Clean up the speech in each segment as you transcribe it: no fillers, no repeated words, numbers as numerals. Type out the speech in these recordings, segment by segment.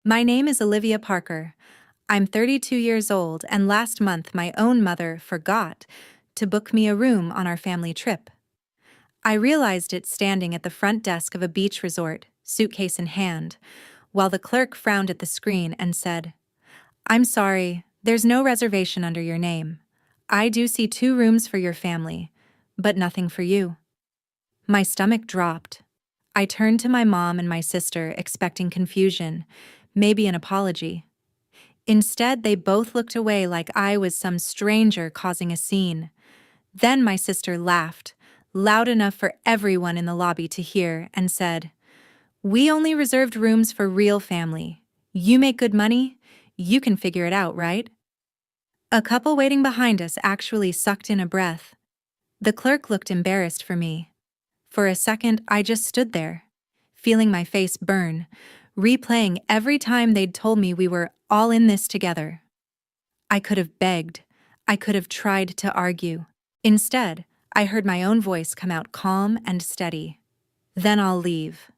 My name is Olivia Parker. I'm 32 years old, and last month my own mother forgot to book me a room on our family trip. I realized it standing at the front desk of a beach resort, suitcase in hand, while the clerk frowned at the screen and said, "I'm sorry, there's no reservation under your name. I do see 2 rooms for your family, but nothing for you." My stomach dropped. I turned to my mom and my sister, expecting confusion, maybe an apology. Instead, they both looked away like I was some stranger causing a scene. Then my sister laughed, loud enough for everyone in the lobby to hear, and said, "We only reserved rooms for real family. You make good money? You can figure it out, right?" A couple waiting behind us actually sucked in a breath. The clerk looked embarrassed for me. For a second, I just stood there, feeling my face burn, replaying every time they'd told me we were all in this together. I could have begged. I could have tried to argue. Instead, I heard my own voice come out calm and steady. "Then I'll leave."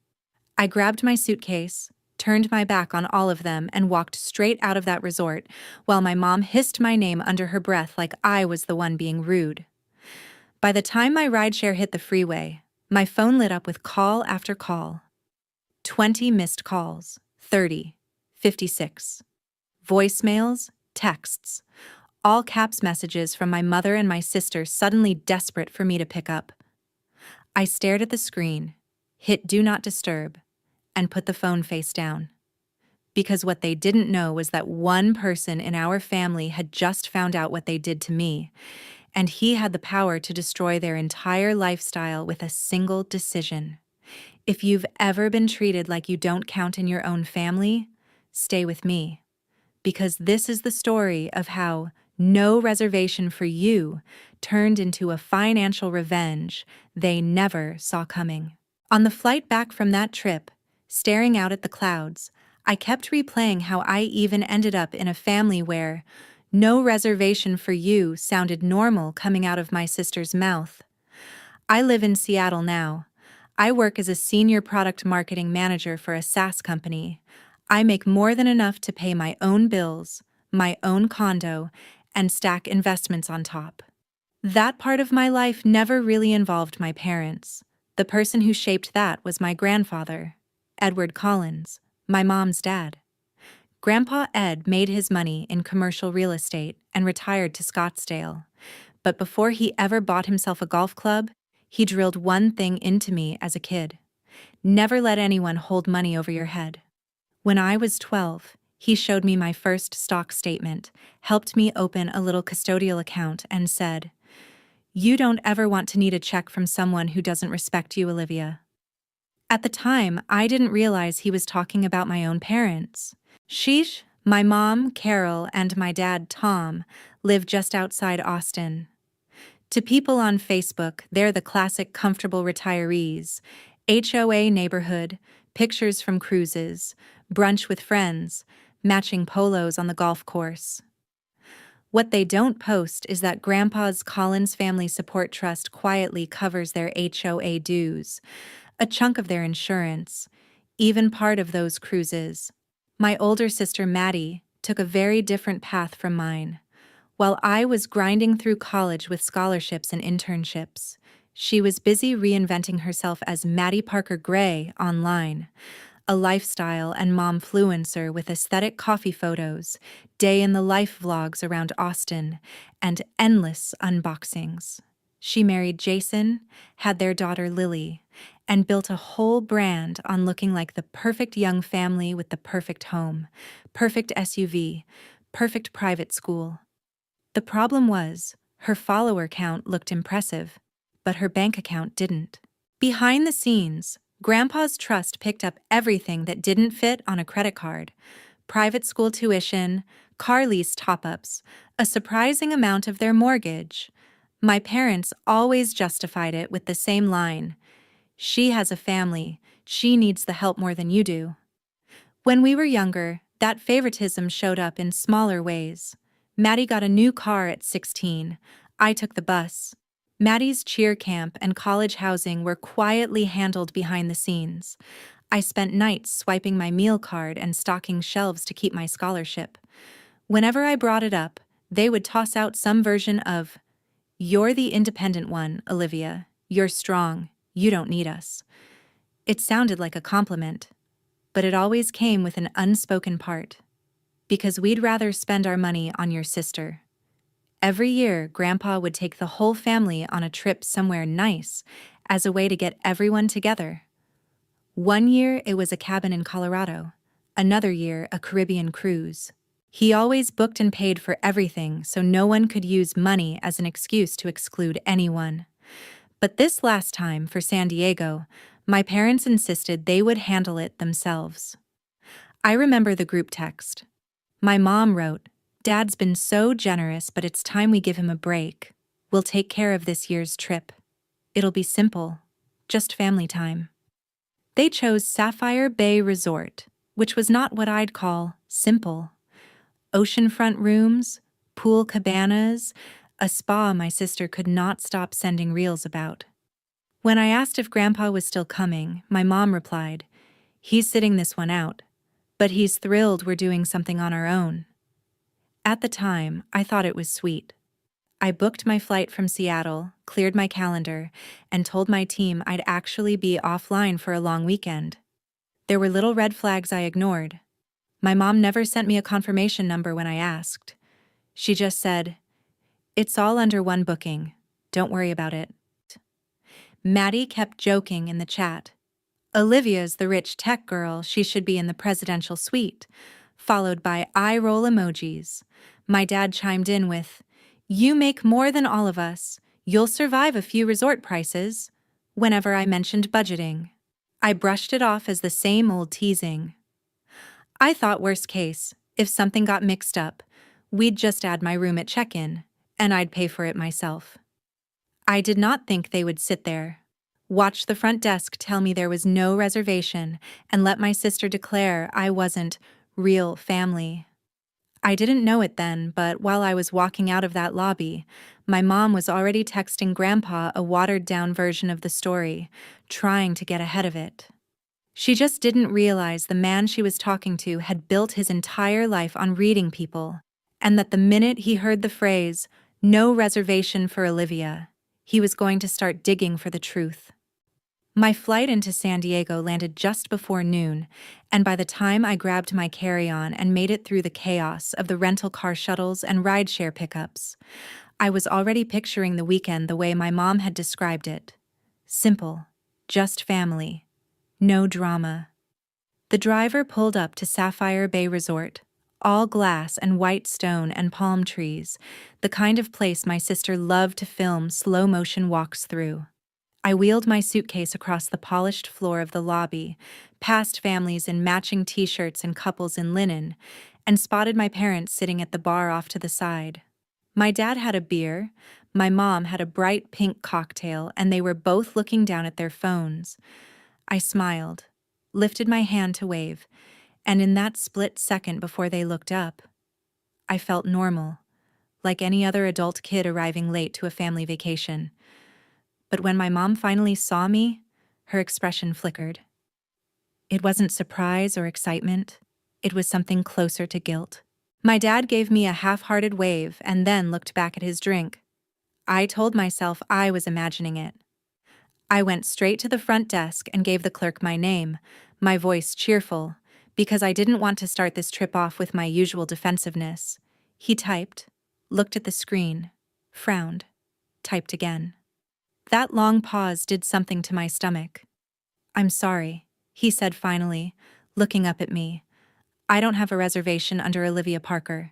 I grabbed my suitcase, turned my back on all of them, and walked straight out of that resort, while my mom hissed my name under her breath like I was the one being rude. By the time my rideshare hit the freeway, my phone lit up with call after call. 20 missed calls, 30, 56. Voicemails, texts, all caps messages from my mother and my sister suddenly desperate for me to pick up. I stared at the screen, hit Do Not Disturb, and put the phone face down. Because what they didn't know was that one person in our family had just found out what they did to me, and he had the power to destroy their entire lifestyle with a single decision. If you've ever been treated like you don't count in your own family, stay with me. Because this is the story of how no reservation for you turned into a financial revenge they never saw coming. On the flight back from that trip, staring out at the clouds, I kept replaying how I even ended up in a family where no reservation for you sounded normal coming out of my sister's mouth. I live in Seattle now. I work as a senior product marketing manager for a SaaS company. I make more than enough to pay my own bills, my own condo, and stack investments on top. That part of my life never really involved my parents. The person who shaped that was my grandfather, Edward Collins, my mom's dad. Grandpa Ed made his money in commercial real estate and retired to Scottsdale. But before he ever bought himself a golf club, he drilled one thing into me as a kid: never let anyone hold money over your head. When I was 12, he showed me my first stock statement, helped me open a little custodial account, and said, "You don't ever want to need a check from someone who doesn't respect you, Olivia." At the time, I didn't realize he was talking about my own parents. Sheesh, my mom, Carol, and my dad, Tom, live just outside Austin. To people on Facebook, they're the classic comfortable retirees: HOA neighborhood, pictures from cruises, brunch with friends, matching polos on the golf course. What they don't post is that Grandpa's Collins Family Support Trust quietly covers their HOA dues, a chunk of their insurance, even part of those cruises. My older sister Maddie took a very different path from mine. While I was grinding through college with scholarships and internships, she was busy reinventing herself as Maddie Parker Gray online, a lifestyle and momfluencer with aesthetic coffee photos, day-in-the-life vlogs around Austin, and endless unboxings. She married Jason, had their daughter Lily, and built a whole brand on looking like the perfect young family with the perfect home, perfect SUV, perfect private school. The problem was, her follower count looked impressive, but her bank account didn't. Behind the scenes, Grandpa's trust picked up everything that didn't fit on a credit card: private school tuition, car lease top-ups, a surprising amount of their mortgage. My parents always justified it with the same line: "She has a family, she needs the help more than you do." When we were younger, that favoritism showed up in smaller ways. Maddie got a new car at 16. I took the bus. Maddie's cheer camp and college housing were quietly handled behind the scenes. I spent nights swiping my meal card and stocking shelves to keep my scholarship. Whenever I brought it up, they would toss out some version of, "You're the independent one, Olivia. You're strong. You don't need us." It sounded like a compliment, but it always came with an unspoken part. Because we'd rather spend our money on your sister. Every year, Grandpa would take the whole family on a trip somewhere nice as a way to get everyone together. One year, it was a cabin in Colorado. Another year, a Caribbean cruise. He always booked and paid for everything so no one could use money as an excuse to exclude anyone. But this last time, for San Diego, my parents insisted they would handle it themselves. I remember the group text. My mom wrote, "Dad's been so generous, but it's time we give him a break. We'll take care of this year's trip. It'll be simple, just family time." They chose Sapphire Bay Resort, which was not what I'd call simple. Oceanfront rooms, pool cabanas, a spa my sister could not stop sending reels about. When I asked if Grandpa was still coming, my mom replied, "He's sitting this one out, but he's thrilled we're doing something on our own." At the time, I thought it was sweet. I booked my flight from Seattle, cleared my calendar, and told my team I'd actually be offline for a long weekend. There were little red flags I ignored. My mom never sent me a confirmation number when I asked. She just said, "It's all under one booking. Don't worry about it." Maddie kept joking in the chat. "Olivia's the rich tech girl, she should be in the presidential suite," followed by eye roll emojis. My dad chimed in with, "You make more than all of us. You'll survive a few resort prices," whenever I mentioned budgeting. I brushed it off as the same old teasing. I thought worst case, if something got mixed up, we'd just add my room at check-in, and I'd pay for it myself. I did not think they would sit there, watch the front desk tell me there was no reservation, and let my sister declare I wasn't real family. I didn't know it then, but while I was walking out of that lobby, my mom was already texting Grandpa a watered-down version of the story, trying to get ahead of it. She just didn't realize the man she was talking to had built his entire life on reading people, and that the minute he heard the phrase, "No reservation for Olivia," he was going to start digging for the truth. My flight into San Diego landed just before noon, and by the time I grabbed my carry-on and made it through the chaos of the rental car shuttles and rideshare pickups, I was already picturing the weekend the way my mom had described it. Simple, just family, no drama. The driver pulled up to Sapphire Bay Resort, all glass and white stone and palm trees, the kind of place my sister loved to film slow-motion walks through. I wheeled my suitcase across the polished floor of the lobby, past families in matching t-shirts and couples in linen, and spotted my parents sitting at the bar off to the side. My dad had a beer, my mom had a bright pink cocktail, and they were both looking down at their phones. I smiled, lifted my hand to wave, and in that split second before they looked up, I felt normal, like any other adult kid arriving late to a family vacation. But when my mom finally saw me, her expression flickered. It wasn't surprise or excitement. It was something closer to guilt. My dad gave me a half-hearted wave and then looked back at his drink. I told myself I was imagining it. I went straight to the front desk and gave the clerk my name, my voice cheerful, because I didn't want to start this trip off with my usual defensiveness. He typed, looked at the screen, frowned, typed again. That long pause did something to my stomach. "I'm sorry," he said finally, looking up at me. "I don't have a reservation under Olivia Parker.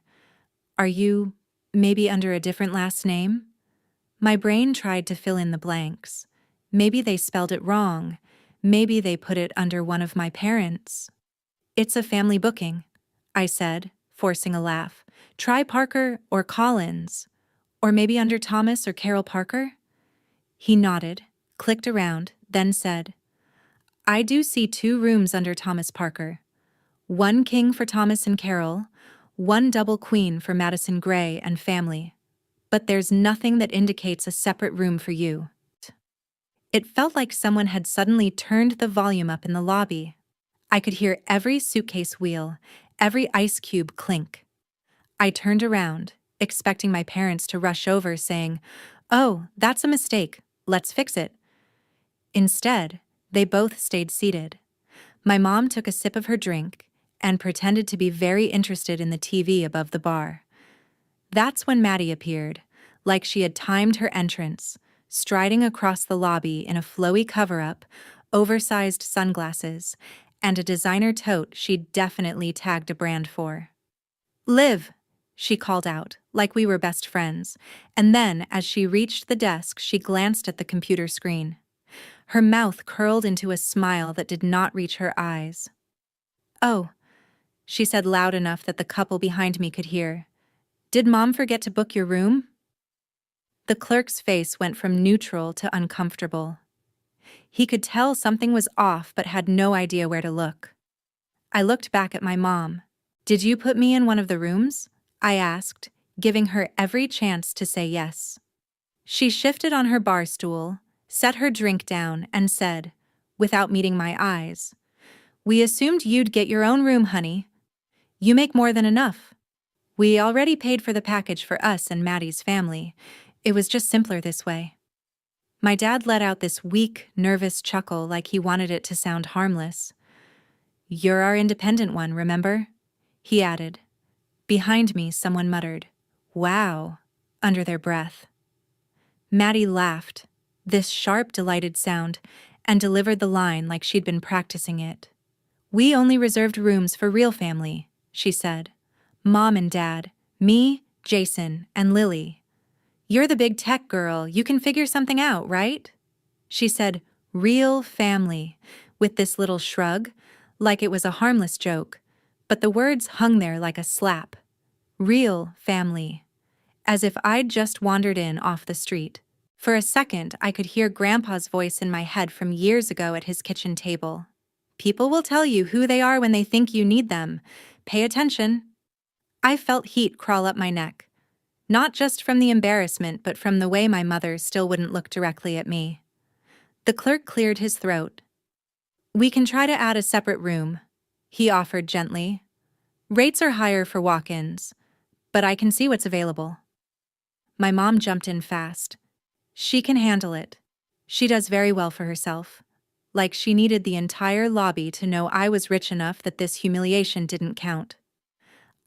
Are you, maybe under a different last name?" My brain tried to fill in the blanks. Maybe they spelled it wrong. Maybe they put it under one of my parents. "It's a family booking," I said, forcing a laugh. "Try Parker or Collins. Or maybe under Thomas or Carol Parker?" He nodded, clicked around, then said, "I do see 2 rooms under Thomas Parker. 1 king for Thomas and Carol, 1 double queen for Madison Gray and family. But there's nothing that indicates a separate room for you." It felt like someone had suddenly turned the volume up in the lobby. I could hear every suitcase wheel, every ice cube clink. I turned around, expecting my parents to rush over, saying, "Oh, that's a mistake. Let's fix it." Instead, they both stayed seated. My mom took a sip of her drink and pretended to be very interested in the TV above the bar. That's when Maddie appeared, like she had timed her entrance, striding across the lobby in a flowy cover-up, oversized sunglasses, and a designer tote she'd definitely tagged a brand for. "Liv," she called out, like we were best friends, and then, as she reached the desk, she glanced at the computer screen. Her mouth curled into a smile that did not reach her eyes. "Oh," she said loud enough that the couple behind me could hear. "Did Mom forget to book your room?" The clerk's face went from neutral to uncomfortable. He could tell something was off but had no idea where to look. I looked back at my mom. "Did you put me in one of the rooms?" I asked, giving her every chance to say yes. She shifted on her bar stool, set her drink down, and said, without meeting my eyes, "We assumed you'd get your own room, honey. You make more than enough. We already paid for the package for us and Maddie's family. It was just simpler this way." My dad let out this weak, nervous chuckle like he wanted it to sound harmless. "You're our independent one, remember?" he added. Behind me, someone muttered, "Wow," under their breath. Maddie laughed, this sharp, delighted sound, and delivered the line like she'd been practicing it. "We only reserved rooms for real family," she said. "Mom and Dad, me, Jason, and Lily. You're the big tech girl, you can figure something out, right?" She said, "real family," with this little shrug, like it was a harmless joke, but the words hung there like a slap. Real family. As if I'd just wandered in off the street. For a second, I could hear Grandpa's voice in my head from years ago at his kitchen table. "People will tell you who they are when they think you need them. Pay attention." I felt heat crawl up my neck. Not just from the embarrassment, but from the way my mother still wouldn't look directly at me. The clerk cleared his throat. "We can try to add a separate room," he offered gently. "Rates are higher for walk-ins, but I can see what's available." My mom jumped in fast. "She can handle it. She does very well for herself." Like she needed the entire lobby to know I was rich enough that this humiliation didn't count.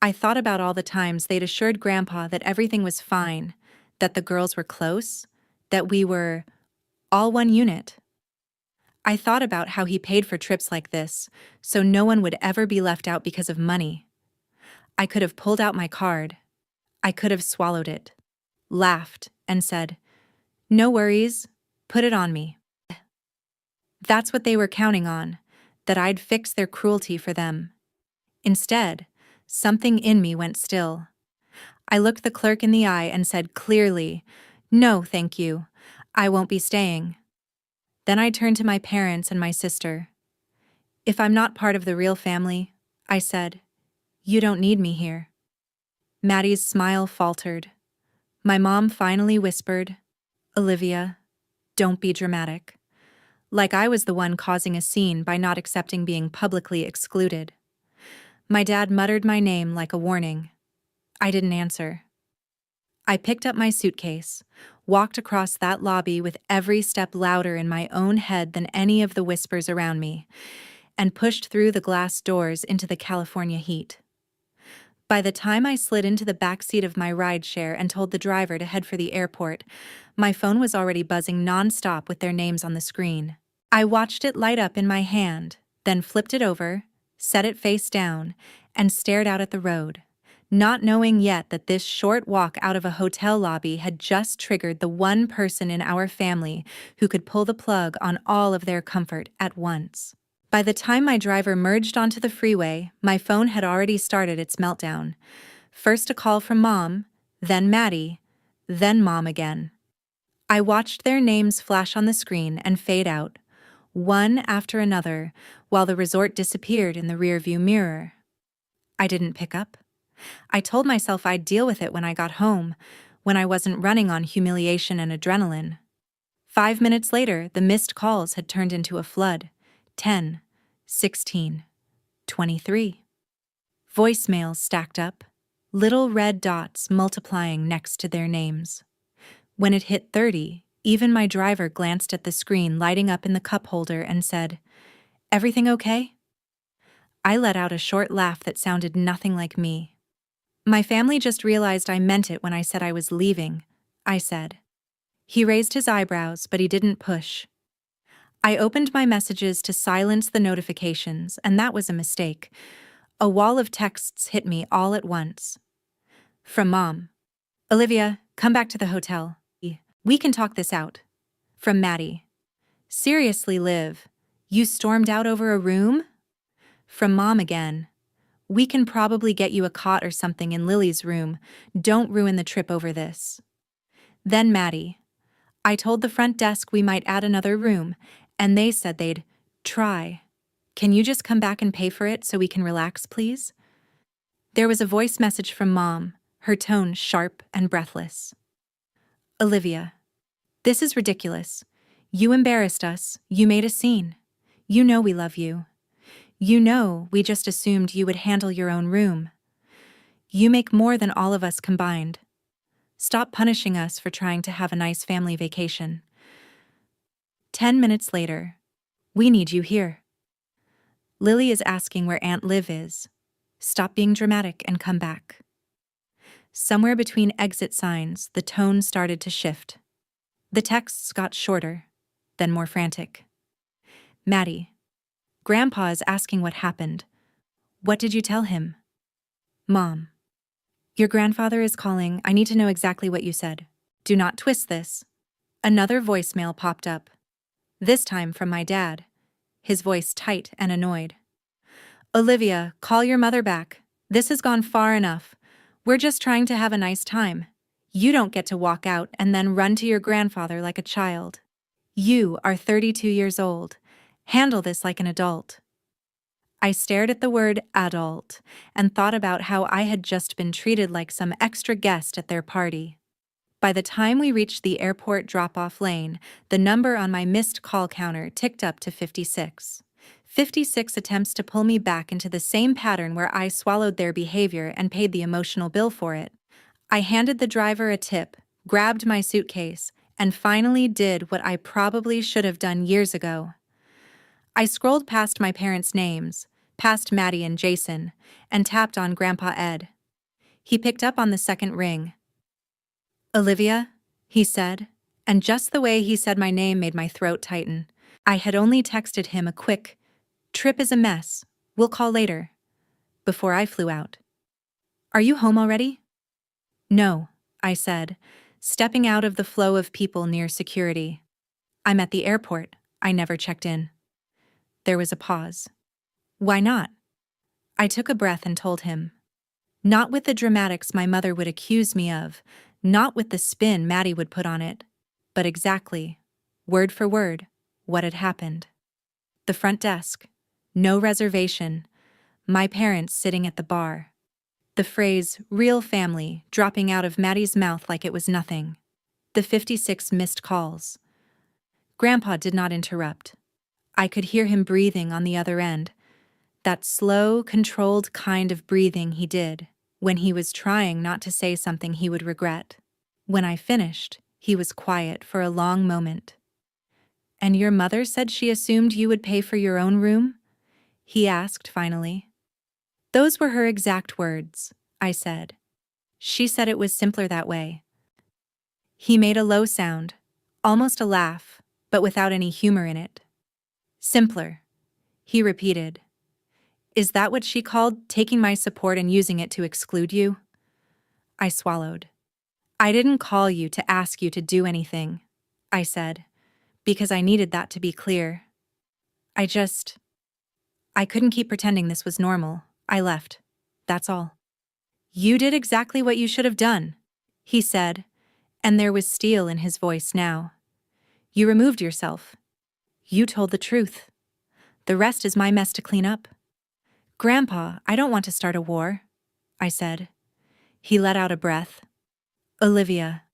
I thought about all the times they'd assured Grandpa that everything was fine, that the girls were close, that we were all one unit. I thought about how he paid for trips like this, so no one would ever be left out because of money. I could have pulled out my card. I could have swallowed it, laughed, and said, "No worries, put it on me." That's what they were counting on, that I'd fix their cruelty for them. Instead, something in me went still. I looked the clerk in the eye and said clearly, "No, thank you. I won't be staying." Then I turned to my parents and my sister. "If I'm not part of the real family," I said, "you don't need me here." Maddie's smile faltered. My mom finally whispered, "Olivia, don't be dramatic." Like I was the one causing a scene by not accepting being publicly excluded. My dad muttered my name like a warning. I didn't answer. I picked up my suitcase, walked across that lobby with every step louder in my own head than any of the whispers around me, and pushed through the glass doors into the California heat. By the time I slid into the back seat of my rideshare and told the driver to head for the airport, my phone was already buzzing nonstop with their names on the screen. I watched it light up in my hand, then flipped it over, set it face down, and stared out at the road, not knowing yet that this short walk out of a hotel lobby had just triggered the one person in our family who could pull the plug on all of their comfort at once. By the time my driver merged onto the freeway, my phone had already started its meltdown. First a call from Mom, then Maddie, then Mom again. I watched their names flash on the screen and fade out, one after another, while the resort disappeared in the rearview mirror. I didn't pick up. I told myself I'd deal with it when I got home, when I wasn't running on humiliation and adrenaline. 5 minutes later, the missed calls had turned into a flood. 10, 16. 23. Voicemails stacked up, little red dots multiplying next to their names. When it hit 30, even my driver glanced at the screen lighting up in the cup holder and said, "Everything okay?" I let out a short laugh that sounded nothing like me. "My family just realized I meant it when I said I was leaving," I said. He raised his eyebrows, but he didn't push. I opened my messages to silence the notifications, and that was a mistake. A wall of texts hit me all at once. From Mom. "Olivia, come back to the hotel. We can talk this out." From Maddie. "Seriously, Liv, you stormed out over a room?" From Mom again. "We can probably get you a cot or something in Lily's room. Don't ruin the trip over this." Then Maddie. "I told the front desk we might add another room, and they said they'd try. Can you just come back and pay for it so we can relax, please?" There was a voice message from Mom, her tone sharp and breathless. "Olivia, this is ridiculous. You embarrassed us, you made a scene. You know we love you. You know we just assumed you would handle your own room. You make more than all of us combined. Stop punishing us for trying to have a nice family vacation." 10 minutes later. "We need you here. Lily is asking where Aunt Liv is. Stop being dramatic and come back." Somewhere between exit signs, the tone started to shift. The texts got shorter, then more frantic. "Maddie, Grandpa is asking what happened. What did you tell him?" "Mom, your grandfather is calling. I need to know exactly what you said. Do not twist this." Another voicemail popped up. This time from my dad, his voice tight and annoyed. "Olivia, call your mother back. This has gone far enough. We're just trying to have a nice time. You don't get to walk out and then run to your grandfather like a child. You are 32 years old. Handle this like an adult." I stared at the word adult and thought about how I had just been treated like some extra guest at their party. By the time we reached the airport drop-off lane, the number on my missed call counter ticked up to 56. 56 attempts to pull me back into the same pattern where I swallowed their behavior and paid the emotional bill for it. I handed the driver a tip, grabbed my suitcase, and finally did what I probably should have done years ago. I scrolled past my parents' names, past Maddie and Jason, and tapped on Grandpa Ed. He picked up on the second ring. "Olivia," he said, and just the way he said my name made my throat tighten. I had only texted him a quick, "Trip is a mess, we'll call later," before I flew out. "Are you home already?" "No," I said, stepping out of the flow of people near security. "I'm at the airport. I never checked in." There was a pause. "Why not?" I took a breath and told him. Not with the dramatics my mother would accuse me of, not with the spin Maddie would put on it, but exactly, word for word, what had happened. The front desk, no reservation, my parents sitting at the bar. The phrase, "real family," dropping out of Maddie's mouth like it was nothing. The 56 missed calls. Grandpa did not interrupt. I could hear him breathing on the other end, that slow, controlled kind of breathing he did when he was trying not to say something he would regret. When I finished, he was quiet for a long moment. "And your mother said she assumed you would pay for your own room?" he asked finally. "Those were her exact words," I said. "She said it was simpler that way." He made a low sound, almost a laugh, but without any humor in it. "Simpler," he repeated. "Is that what she called taking my support and using it to exclude you?" I swallowed. "I didn't call you to ask you to do anything," I said, because I needed that to be clear. I couldn't keep pretending this was normal. I left. That's all. "You did exactly what you should have done," he said, and there was steel in his voice now. "You removed yourself. You told the truth. The rest is my mess to clean up." "Grandpa, I don't want to start a war," I said. He let out a breath. "Olivia,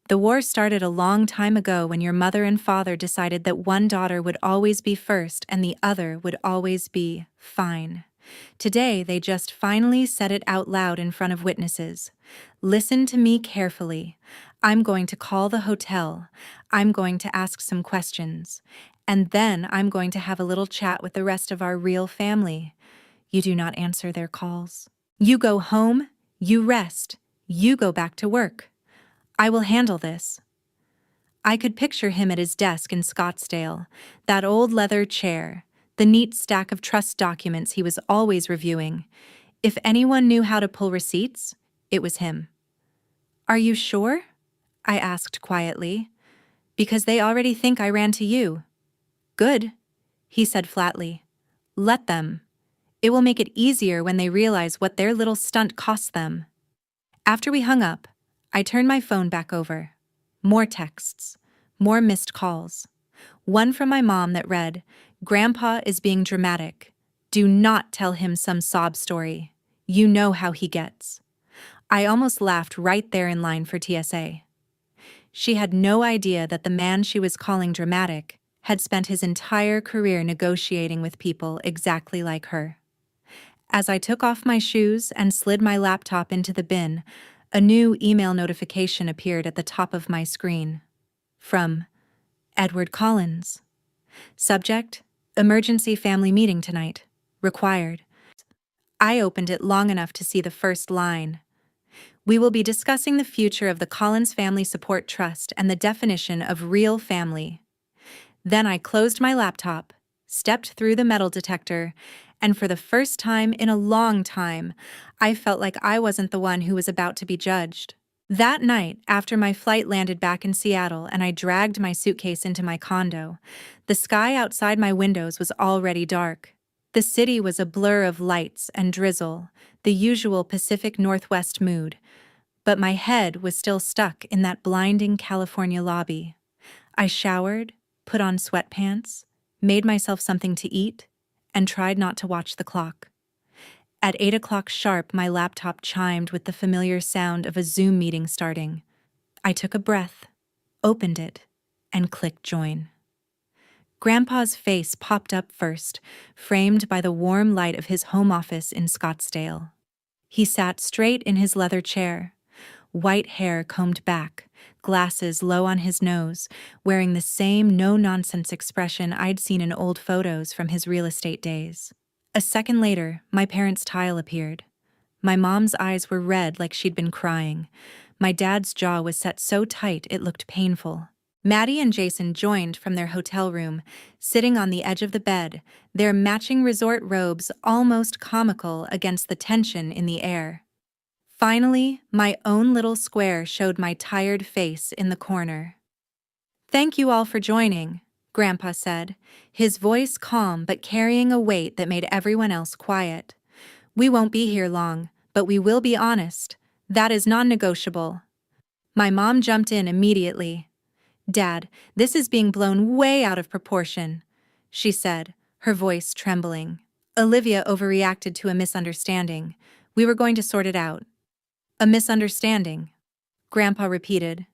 the war started a long time ago when your mother and father decided that one daughter would always be first and the other would always be fine. Today, they just finally said it out loud in front of witnesses. Listen to me carefully. I'm going to call the hotel. I'm going to ask some questions. And then I'm going to have a little chat with the rest of our real family. You do not answer their calls. You go home, you rest, you go back to work. I will handle this. I could picture him at his desk in Scottsdale, that old leather chair, the neat stack of trust documents he was always reviewing. If anyone knew how to pull receipts, it was him. Are you sure? I asked quietly. Because they already think I ran to you. Good, he said flatly. Let them. It will make it easier when they realize what their little stunt cost them. After we hung up, I turned my phone back over. More texts. More missed calls. One from my mom that read, "Grandpa is being dramatic. Do not tell him some sob story. You know how he gets." I almost laughed right there in line for TSA. She had no idea that the man she was calling dramatic had spent his entire career negotiating with people exactly like her. As I took off my shoes and slid my laptop into the bin, a new email notification appeared at the top of my screen. From Edward Collins. Subject: Emergency family meeting tonight. Required. I opened it long enough to see the first line. We will be discussing the future of the Collins Family Support Trust and the definition of real family. Then I closed my laptop, stepped through the metal detector, and for the first time in a long time, I felt like I wasn't the one who was about to be judged. That night, after my flight landed back in Seattle and I dragged my suitcase into my condo, the sky outside my windows was already dark. The city was a blur of lights and drizzle, the usual Pacific Northwest mood, but my head was still stuck in that blinding California lobby. I showered, put on sweatpants, made myself something to eat, and tried not to watch the clock. At 8 o'clock sharp, my laptop chimed with the familiar sound of a Zoom meeting starting. I took a breath, opened it, and clicked join. Grandpa's face popped up first, framed by the warm light of his home office in Scottsdale. He sat straight in his leather chair, white hair combed back, glasses low on his nose, wearing the same no-nonsense expression I'd seen in old photos from his real estate days. A second later, my parents' tile appeared. My mom's eyes were red like she'd been crying. My dad's jaw was set so tight it looked painful. Maddie and Jason joined from their hotel room, sitting on the edge of the bed, their matching resort robes almost comical against the tension in the air. Finally, my own little square showed my tired face in the corner. "Thank you all for joining," Grandpa said, his voice calm but carrying a weight that made everyone else quiet. "We won't be here long, but we will be honest. That is non-negotiable." My mom jumped in immediately. "Dad, this is being blown way out of proportion," she said, her voice trembling. "Olivia overreacted to a misunderstanding. We were going to sort it out." "A misunderstanding," Grandpa repeated.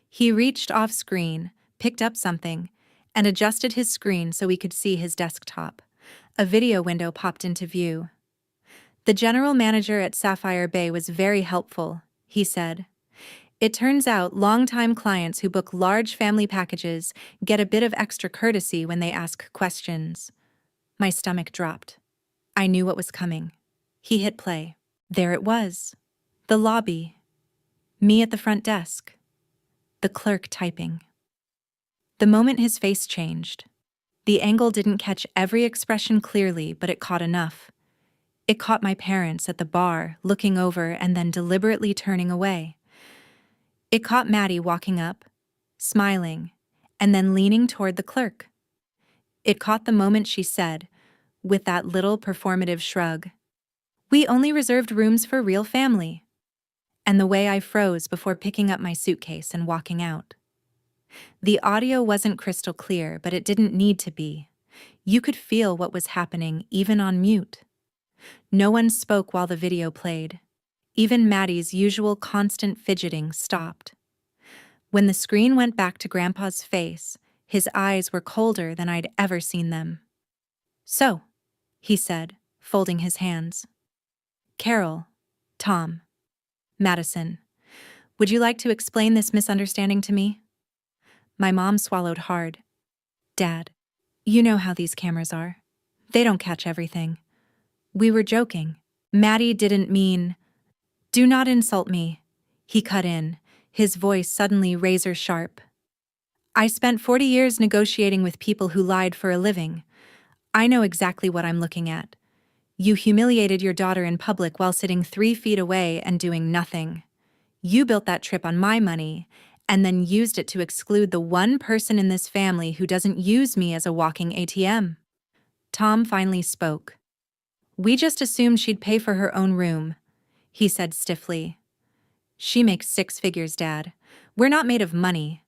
He reached off-screen, picked up something, and adjusted his screen so we could see his desktop. A video window popped into view. "The general manager at Sapphire Bay was very helpful," he said. "It turns out longtime clients who book large family packages get a bit of extra courtesy when they ask questions." My stomach dropped. I knew what was coming. He hit play. There it was. The lobby. Me at the front desk. The clerk typing. The moment his face changed, the angle didn't catch every expression clearly, but it caught enough. It caught my parents at the bar, looking over and then deliberately turning away. It caught Maddie walking up, smiling, and then leaning toward the clerk. It caught the moment she said, with that little performative shrug, "We only reserved rooms for real family," and the way I froze before picking up my suitcase and walking out. The audio wasn't crystal clear, but it didn't need to be. You could feel what was happening even on mute. No one spoke while the video played. Even Maddie's usual constant fidgeting stopped. When the screen went back to Grandpa's face, his eyes were colder than I'd ever seen them. "So," he said, folding his hands. Carol, Tom, Madison, would you like to explain this misunderstanding to me? My mom swallowed hard. Dad, you know how these cameras are. They don't catch everything. We were joking. Maddie didn't mean. Do not insult me, he cut in, his voice suddenly razor sharp. I spent 40 years negotiating with people who lied for a living. I know exactly what I'm looking at. You humiliated your daughter in public while sitting 3 feet away and doing nothing. You built that trip on my money, and then used it to exclude the one person in this family who doesn't use me as a walking ATM. Tom finally spoke. We just assumed she'd pay for her own room, he said stiffly. She makes 6 figures, Dad. We're not made of money.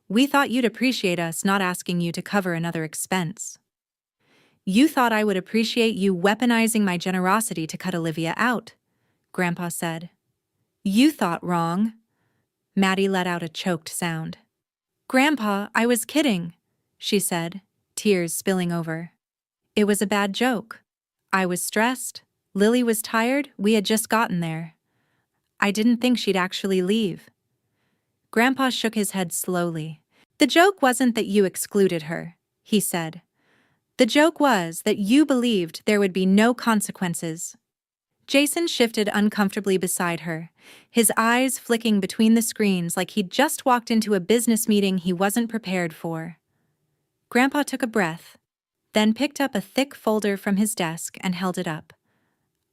We thought you'd appreciate us not asking you to cover another expense. You thought I would appreciate you weaponizing my generosity to cut Olivia out, Grandpa said. You thought wrong. Maddie let out a choked sound. Grandpa, I was kidding, she said, tears spilling over. It was a bad joke. I was stressed. Lily was tired. We had just gotten there. I didn't think she'd actually leave. Grandpa shook his head slowly. The joke wasn't that you excluded her, he said. The joke was that you believed there would be no consequences. Jason shifted uncomfortably beside her, his eyes flicking between the screens like he'd just walked into a business meeting he wasn't prepared for. Grandpa took a breath, then picked up a thick folder from his desk and held it up.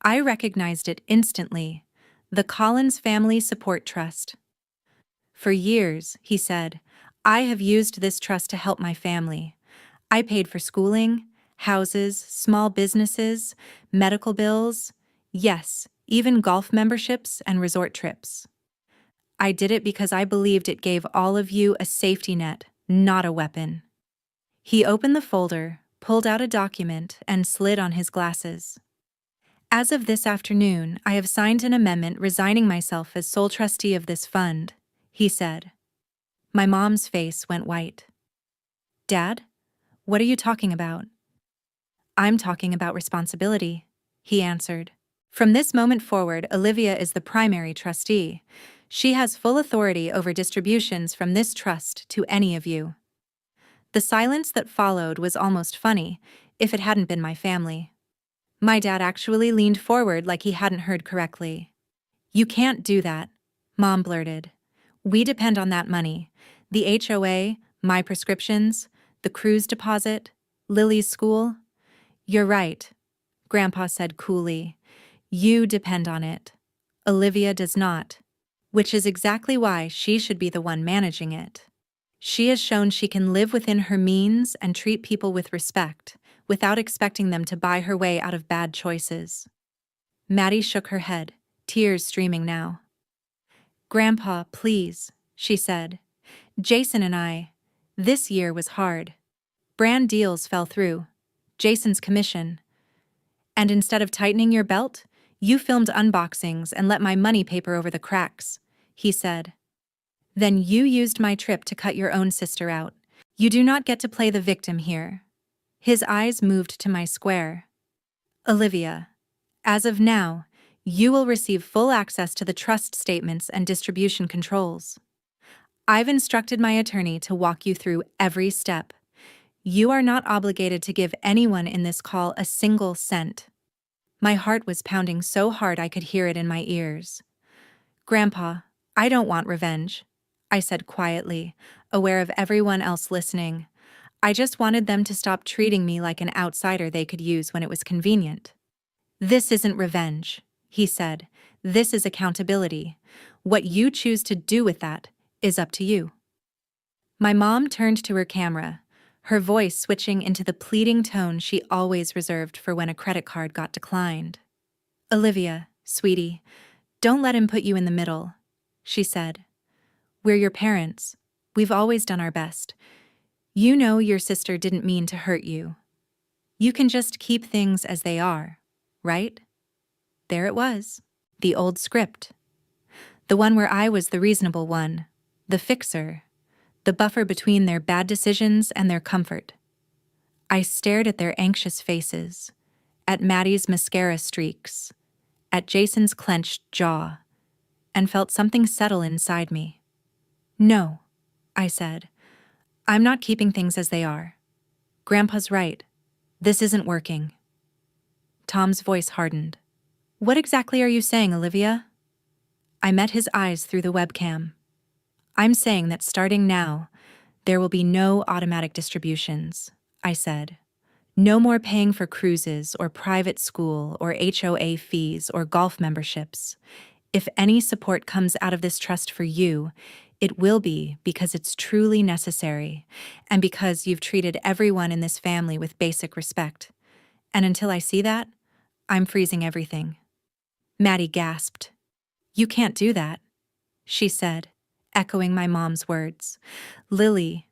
I recognized it instantly. The Collins Family Support Trust. For years, he said, I have used this trust to help my family. I paid for schooling, houses, small businesses, medical bills, yes, even golf memberships and resort trips. I did it because I believed it gave all of you a safety net, not a weapon. He opened the folder, pulled out a document, and slid on his glasses. As of this afternoon, I have signed an amendment resigning myself as sole trustee of this fund, he said. My mom's face went white. Dad? What are you talking about? I'm talking about responsibility, he answered. From this moment forward, Olivia is the primary trustee. She has full authority over distributions from this trust to any of you. The silence that followed was almost funny, if it hadn't been my family. My dad actually leaned forward like he hadn't heard correctly. You can't do that, Mom blurted. We depend on that money. The HOA, my prescriptions, the cruise deposit, Lily's school. You're right, Grandpa said coolly. You depend on it. Olivia does not. Which is exactly why she should be the one managing it. She has shown she can live within her means and treat people with respect, without expecting them to buy her way out of bad choices. Maddie shook her head, tears streaming now. Grandpa, please, she said. Jason and this year was hard. Brand deals fell through. Jason's commission. And instead of tightening your belt, you filmed unboxings and let my money paper over the cracks, he said. Then you used my trip to cut your own sister out. You do not get to play the victim here. His eyes moved to my square. Olivia, as of now, you will receive full access to the trust statements and distribution controls. I've instructed my attorney to walk you through every step. You are not obligated to give anyone in this call a single cent. My heart was pounding so hard I could hear it in my ears. Grandpa, I don't want revenge, I said quietly, aware of everyone else listening. I just wanted them to stop treating me like an outsider they could use when it was convenient. This isn't revenge, he said. This is accountability. What you choose to do with that is up to you. My mom turned to her camera, her voice switching into the pleading tone she always reserved for when a credit card got declined. Olivia, sweetie, don't let him put you in the middle, she said. We're your parents. We've always done our best. You know your sister didn't mean to hurt you. You can just keep things as they are, right? There it was, the old script. The one where I was the reasonable one, the fixer, the buffer between their bad decisions and their comfort. I stared at their anxious faces, at Maddie's mascara streaks, at Jason's clenched jaw, and felt something settle inside me. "No," I said. "I'm not keeping things as they are. Grandpa's right. This isn't working." Tom's voice hardened. "What exactly are you saying, Olivia?" I met his eyes through the webcam. "I'm saying that starting now, there will be no automatic distributions," I said. "No more paying for cruises or private school or HOA fees or golf memberships. If any support comes out of this trust for you, it will be because it's truly necessary and because you've treated everyone in this family with basic respect. And until I see that, I'm freezing everything." Maddie gasped. "You can't do that," she said, echoing my mom's words. Lily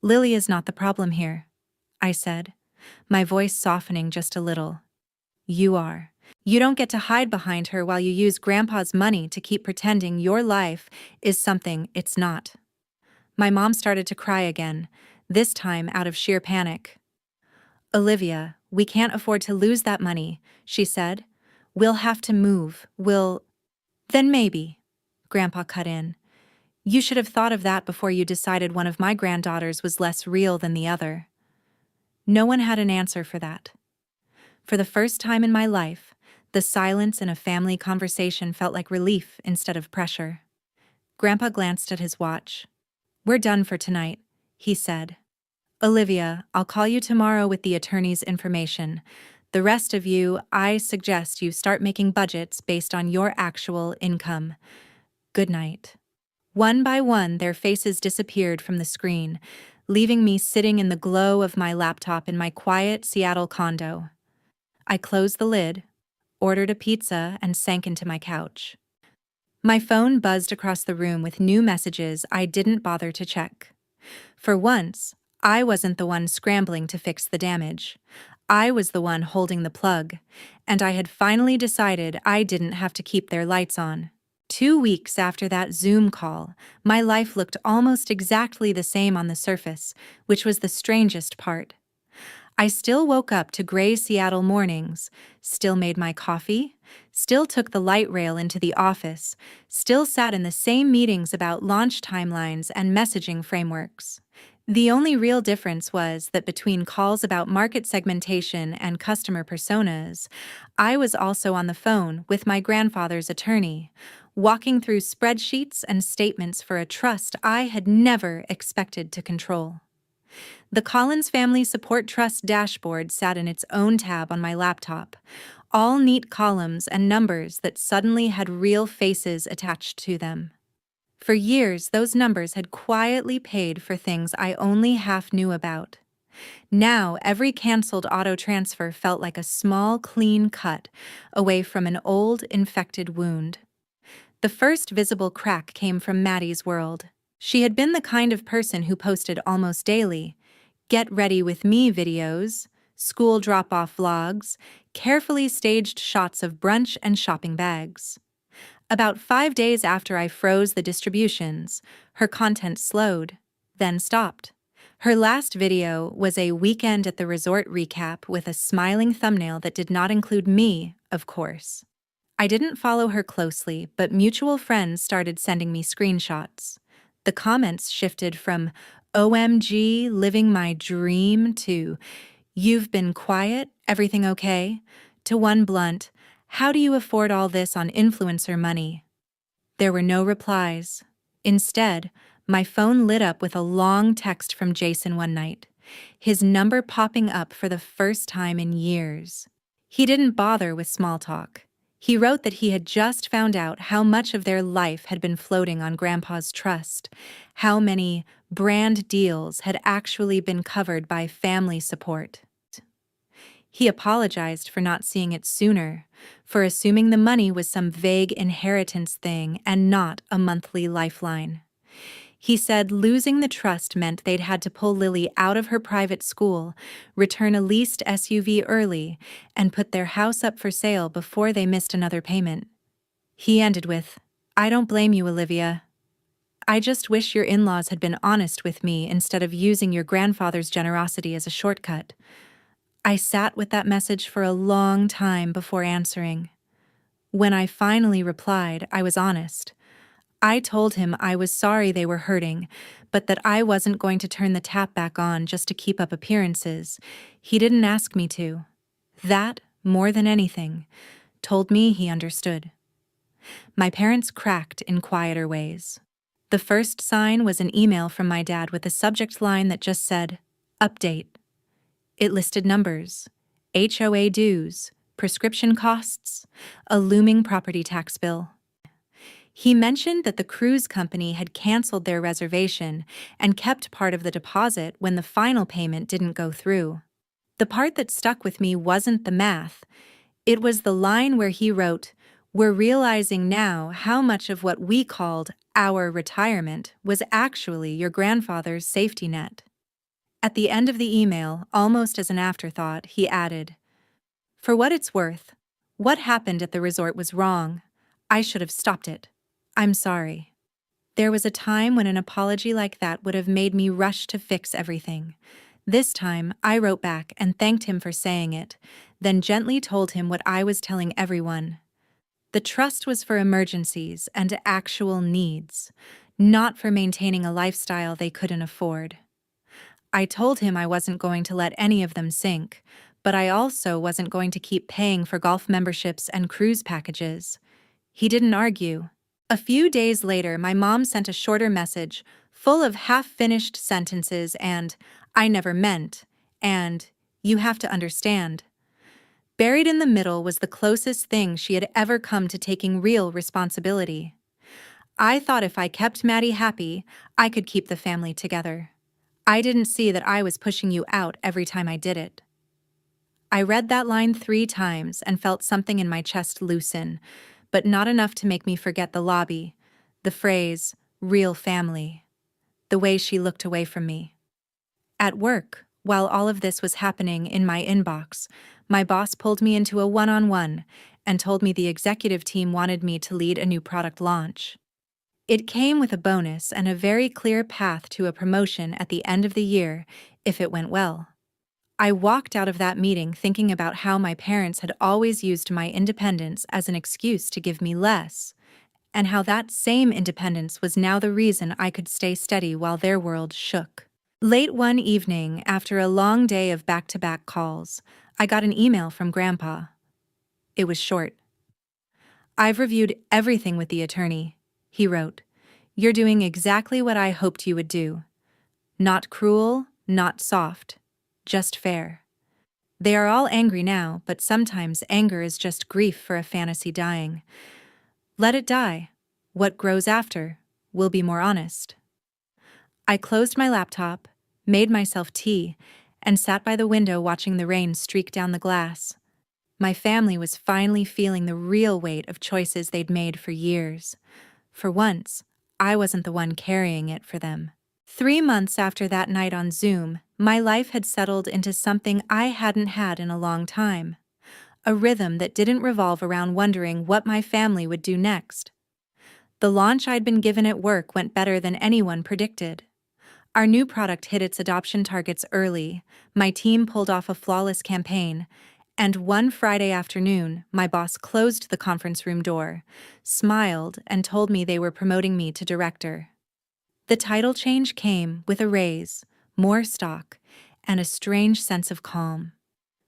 is not the problem here," I said, my voice softening just a little. "You are. You don't get to hide behind her while you use Grandpa's money to keep pretending your life is something it's not." My mom started to cry again, this time out of sheer panic. "Olivia, we can't afford to lose that money," she said. "We'll have to move. Then maybe," Grandpa cut in. "You should have thought of that before you decided one of my granddaughters was less real than the other." No one had an answer for that. For the first time in my life, the silence in a family conversation felt like relief instead of pressure. Grandpa glanced at his watch. "We're done for tonight," he said. "Olivia, I'll call you tomorrow with the attorney's information. The rest of you, I suggest you start making budgets based on your actual income. Good night." One by one, their faces disappeared from the screen, leaving me sitting in the glow of my laptop in my quiet Seattle condo. I closed the lid, ordered a pizza, and sank into my couch. My phone buzzed across the room with new messages I didn't bother to check. For once, I wasn't the one scrambling to fix the damage. I was the one holding the plug, and I had finally decided I didn't have to keep their lights on. 2 weeks after that Zoom call, my life looked almost exactly the same on the surface, which was the strangest part. I still woke up to gray Seattle mornings, still made my coffee, still took the light rail into the office, still sat in the same meetings about launch timelines and messaging frameworks. The only real difference was that between calls about market segmentation and customer personas, I was also on the phone with my grandfather's attorney, walking through spreadsheets and statements for a trust I had never expected to control. The Collins Family Support Trust dashboard sat in its own tab on my laptop, all neat columns and numbers that suddenly had real faces attached to them. For years, those numbers had quietly paid for things I only half knew about. Now, every canceled auto transfer felt like a small, clean cut away from an old, infected wound. The first visible crack came from Maddie's world. She had been the kind of person who posted almost daily get ready with me videos, school drop-off vlogs, carefully staged shots of brunch and shopping bags. About 5 days after I froze the distributions, her content slowed, then stopped. Her last video was a weekend at the resort recap with a smiling thumbnail that did not include me, of course. I didn't follow her closely, but mutual friends started sending me screenshots. The comments shifted from "OMG, living my dream" to "You've been quiet, everything okay?" to one blunt, "How do you afford all this on influencer money?" There were no replies. Instead, my phone lit up with a long text from Jason one night, his number popping up for the first time in years. He didn't bother with small talk. He wrote that he had just found out how much of their life had been floating on Grandpa's trust, how many brand deals had actually been covered by family support. He apologized for not seeing it sooner, for assuming the money was some vague inheritance thing and not a monthly lifeline. He said losing the trust meant they'd had to pull Lily out of her private school, return a leased SUV early, and put their house up for sale before they missed another payment. He ended with, "I don't blame you, Olivia. I just wish your in-laws had been honest with me instead of using your grandfather's generosity as a shortcut." I sat with that message for a long time before answering. When I finally replied, I was honest. I told him I was sorry they were hurting, but that I wasn't going to turn the tap back on just to keep up appearances. He didn't ask me to. That, more than anything, told me he understood. My parents cracked in quieter ways. The first sign was an email from my dad with a subject line that just said, "Update." It listed numbers, HOA dues, prescription costs, a looming property tax bill. He mentioned that the cruise company had canceled their reservation and kept part of the deposit when the final payment didn't go through. The part that stuck with me wasn't the math. It was the line where he wrote, "We're realizing now how much of what we called our retirement was actually your grandfather's safety net." At the end of the email, almost as an afterthought, he added, "For what it's worth, what happened at the resort was wrong. I should have stopped it. I'm sorry." There was a time when an apology like that would have made me rush to fix everything. This time, I wrote back and thanked him for saying it, then gently told him what I was telling everyone. The trust was for emergencies and actual needs, not for maintaining a lifestyle they couldn't afford. I told him I wasn't going to let any of them sink, but I also wasn't going to keep paying for golf memberships and cruise packages. He didn't argue. A few days later, my mom sent a shorter message, full of half-finished sentences and, "I never meant," and, "You have to understand." Buried in the middle was the closest thing she had ever come to taking real responsibility. I thought if I kept Maddie happy, I could keep the family together. I didn't see that I was pushing you out every time I did it. I read that line 3 times and felt something in my chest loosen, but not enough to make me forget the lobby, the phrase, "real family," the way she looked away from me. At work, while all of this was happening in my inbox, my boss pulled me into a one-on-one and told me the executive team wanted me to lead a new product launch. It came with a bonus and a very clear path to a promotion at the end of the year if it went well. I walked out of that meeting thinking about how my parents had always used my independence as an excuse to give me less, and how that same independence was now the reason I could stay steady while their world shook. Late one evening, after a long day of back-to-back calls, I got an email from Grandpa. It was short. "I've reviewed everything with the attorney," he wrote. "You're doing exactly what I hoped you would do. Not cruel, not soft, just fair. They are all angry now, but sometimes anger is just grief for a fantasy dying. Let it die. What grows after will be more honest." I closed my laptop, made myself tea, and sat by the window watching the rain streak down the glass. My family was finally feeling the real weight of choices they'd made for years. For once, I wasn't the one carrying it for them. 3 months after that night on Zoom, my life had settled into something I hadn't had in a long time. A rhythm that didn't revolve around wondering what my family would do next. The launch I'd been given at work went better than anyone predicted. Our new product hit its adoption targets early, my team pulled off a flawless campaign, and one Friday afternoon, my boss closed the conference room door, smiled, and told me they were promoting me to director. The title change came with a raise, more stock, and a strange sense of calm.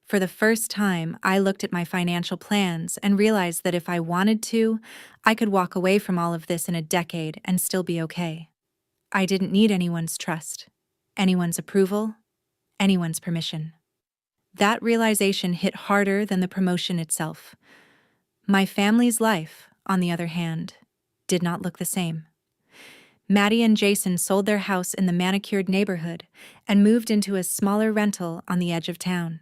For the first time, I looked at my financial plans and realized that if I wanted to, I could walk away from all of this in a decade and still be okay. I didn't need anyone's trust, anyone's approval, anyone's permission. That realization hit harder than the promotion itself. My family's life, on the other hand, did not look the same. Maddie and Jason sold their house in the manicured neighborhood and moved into a smaller rental on the edge of town.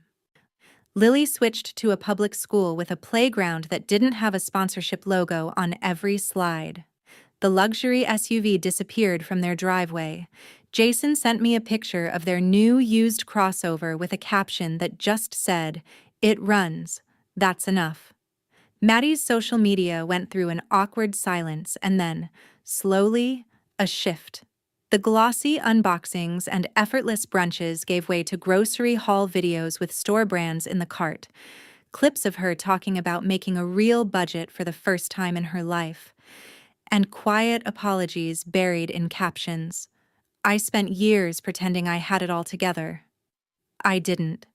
Lily switched to a public school with a playground that didn't have a sponsorship logo on every slide. The luxury SUV disappeared from their driveway. Jason sent me a picture of their new used crossover with a caption that just said, "It runs. That's enough." Maddie's social media went through an awkward silence and then, slowly, a shift. The glossy unboxings and effortless brunches gave way to grocery haul videos with store brands in the cart, clips of her talking about making a real budget for the first time in her life, and quiet apologies buried in captions. I spent years pretending I had it all together. I didn't.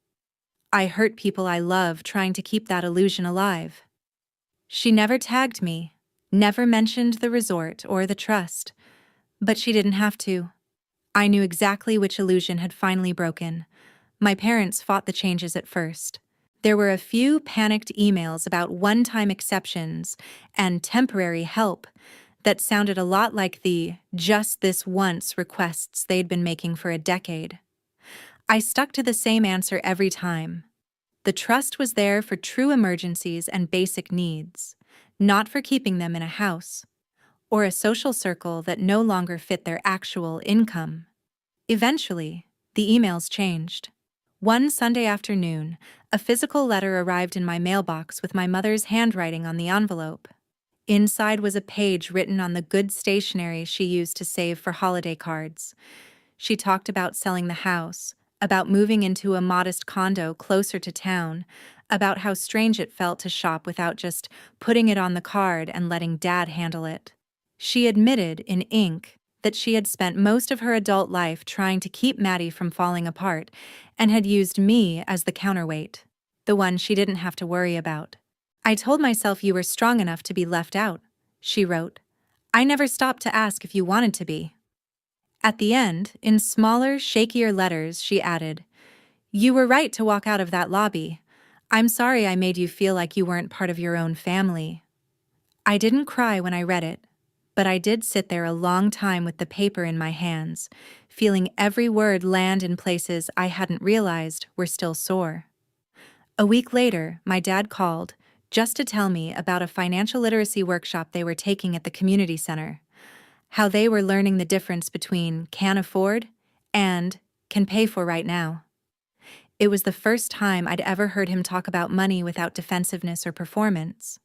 I hurt people I love trying to keep that illusion alive. She never tagged me, never mentioned the resort or the trust, but she didn't have to. I knew exactly which illusion had finally broken. My parents fought the changes at first. There were a few panicked emails about one-time exceptions and temporary help that sounded a lot like the just this once requests they'd been making for a decade. I stuck to the same answer every time. The trust was there for true emergencies and basic needs, not for keeping them in a house or a social circle that no longer fit their actual income. Eventually, the emails changed. One Sunday afternoon, a physical letter arrived in my mailbox with my mother's handwriting on the envelope. Inside was a page written on the good stationery she used to save for holiday cards. She talked about selling the house, about moving into a modest condo closer to town, about how strange it felt to shop without just putting it on the card and letting Dad handle it. She admitted, in ink, that she had spent most of her adult life trying to keep Maddie from falling apart and had used me as the counterweight, the one she didn't have to worry about. I told myself you were strong enough to be left out, she wrote. I never stopped to ask if you wanted to be. At the end, in smaller, shakier letters, she added, You were right to walk out of that lobby. I'm sorry I made you feel like you weren't part of your own family. I didn't cry when I read it, but I did sit there a long time with the paper in my hands, feeling every word land in places I hadn't realized were still sore. A week later, my dad called, just to tell me about a financial literacy workshop they were taking at the community center. How they were learning the difference between can afford and can pay for right now. It was the first time I'd ever heard him talk about money without defensiveness or performance.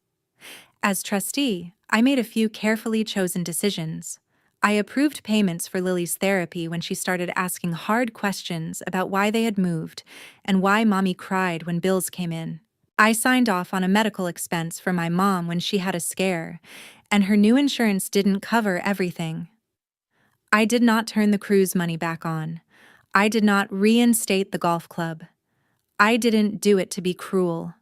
As trustee, I made a few carefully chosen decisions. I approved payments for Lily's therapy when she started asking hard questions about why they had moved and why Mommy cried when bills came in. I signed off on a medical expense for my mom when she had a scare, and her new insurance didn't cover everything. I did not turn the cruise money back on. I did not reinstate the golf club. I didn't do it to be cruel.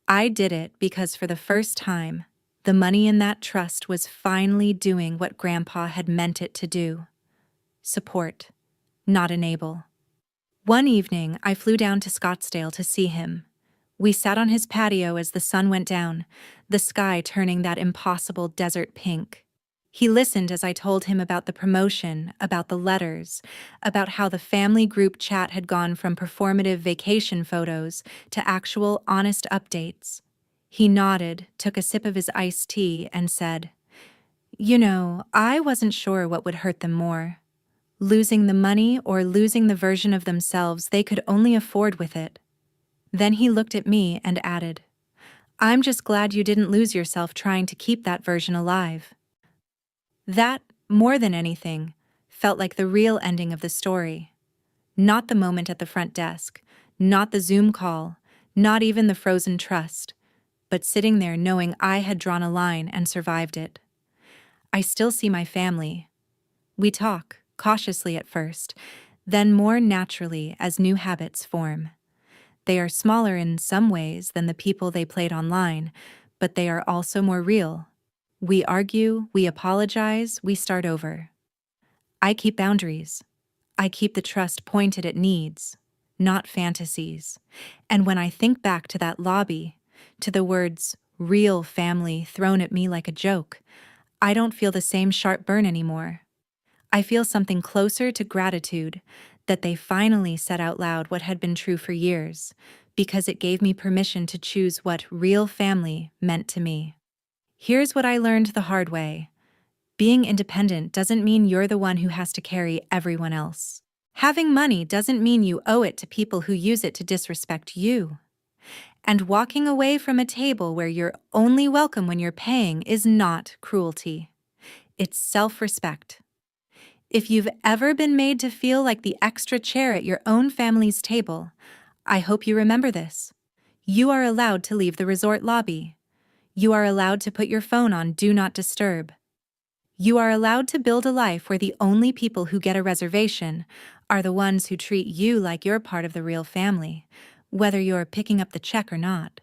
I did it because for the first time, the money in that trust was finally doing what Grandpa had meant it to do. Support, not enable. One evening, I flew down to Scottsdale to see him. We sat on his patio as the sun went down, the sky turning that impossible desert pink. He listened as I told him about the promotion, about the letters, about how the family group chat had gone from performative vacation photos to actual honest updates. He nodded, took a sip of his iced tea, and said, You know, I wasn't sure what would hurt them more. Losing the money or losing the version of themselves they could only afford with it. Then he looked at me and added, I'm just glad you didn't lose yourself trying to keep that version alive. That, more than anything, felt like the real ending of the story. Not the moment at the front desk, not the Zoom call, not even the frozen trust, but sitting there knowing I had drawn a line and survived it. I still see my family. We talk, cautiously at first, then more naturally as new habits form. They are smaller in some ways than the people they played online, but they are also more real. We argue, we apologize, we start over. I keep boundaries. I keep the trust pointed at needs, not fantasies. And when I think back to that lobby, to the words real family thrown at me like a joke, I don't feel the same sharp burn anymore. I feel something closer to gratitude that they finally said out loud what had been true for years, because it gave me permission to choose what real family meant to me. Here's what I learned the hard way. Being independent doesn't mean you're the one who has to carry everyone else. Having money doesn't mean you owe it to people who use it to disrespect you. And walking away from a table where you're only welcome when you're paying is not cruelty. It's self-respect. If you've ever been made to feel like the extra chair at your own family's table, I hope you remember this. You are allowed to leave the resort lobby. You are allowed to put your phone on Do Not Disturb. You are allowed to build a life where the only people who get a reservation are the ones who treat you like you're part of the real family, whether you're picking up the check or not.